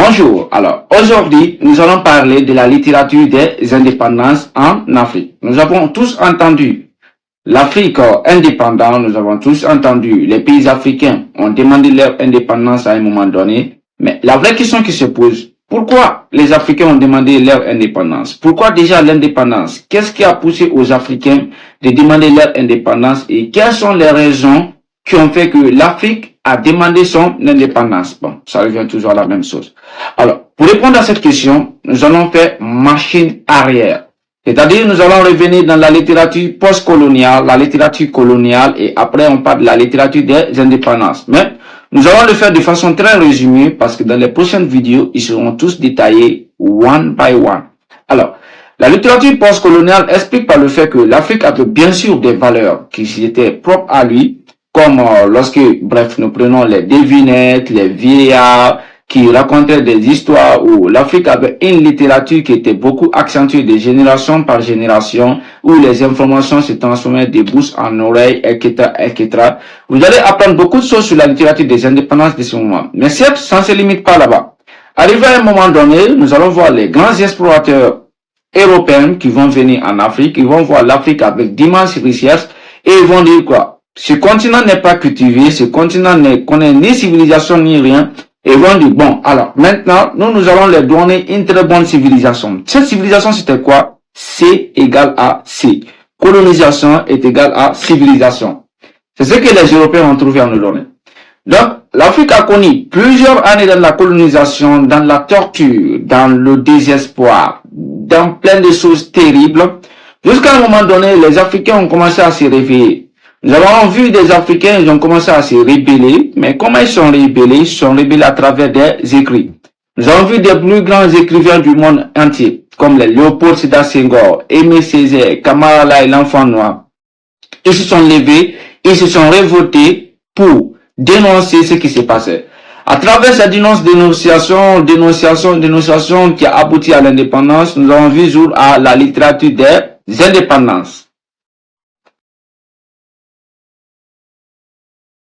Bonjour, alors aujourd'hui nous allons parler de la littérature des indépendances en Afrique. Nous avons tous entendu l'Afrique indépendante, nous avons tous entendu les pays africains ont demandé leur indépendance à un moment donné, mais la vraie question qui se pose, pourquoi les Africains ont demandé leur indépendance? Pourquoi déjà l'indépendance? Qu'est-ce qui a poussé aux Africains de demander leur indépendance et quelles sont les raisons qui ont fait que l'Afrique a demandé son indépendance? Bon, ça revient toujours à la même chose. Alors, pour répondre à cette question, nous allons faire machine arrière. C'est-à-dire, nous allons revenir dans la littérature post-coloniale, la littérature coloniale, et après on parle de la littérature des indépendances. Mais nous allons le faire de façon très résumée parce que dans les prochaines vidéos, ils seront tous détaillés one by one. Alors, la littérature post-coloniale explique par le fait que l'Afrique avait bien sûr des valeurs qui étaient propres à lui, comme lorsque, bref, nous prenons les devinettes, les vieillards, qui racontaient des histoires où l'Afrique avait une littérature qui était beaucoup accentuée de génération par génération, où les informations se transformaient de bouche en oreille, etc., etc. Vous allez apprendre beaucoup de choses sur la littérature des indépendances de ce moment. Mais certes, ça ne se limite pas là-bas. Arrivé à un moment donné, nous allons voir les grands explorateurs européens qui vont venir en Afrique, ils vont voir l'Afrique avec d'immenses richesses, et ils vont dire quoi? Ce continent n'est pas cultivé, ce continent ne connaît ni civilisation ni rien. Et ils vont dire, bon, alors, maintenant, nous allons leur donner une très bonne civilisation. Cette civilisation, c'était quoi? C égale à C. Colonisation est égale à civilisation. C'est ce que les Européens ont trouvé en nous donner. Donc, l'Afrique a connu plusieurs années dans la colonisation, dans la torture, dans le désespoir, dans plein de choses terribles. Jusqu'à un moment donné, les Africains ont commencé à se réveiller. Nous avons vu des Africains, ils ont commencé à se rebeller, mais comment ils sont rebellés? Ils sont rebellés à travers des écrits. Nous avons vu des plus grands écrivains du monde entier, comme les Léopold Sédar Senghor, Aimé Césaire, Kamara Laye, l'enfant noir. Ils se sont levés, ils se sont révoltés pour dénoncer ce qui s'est passé. À travers cette dénonciation qui a abouti à l'indépendance, nous avons vu jour à la littérature des indépendances.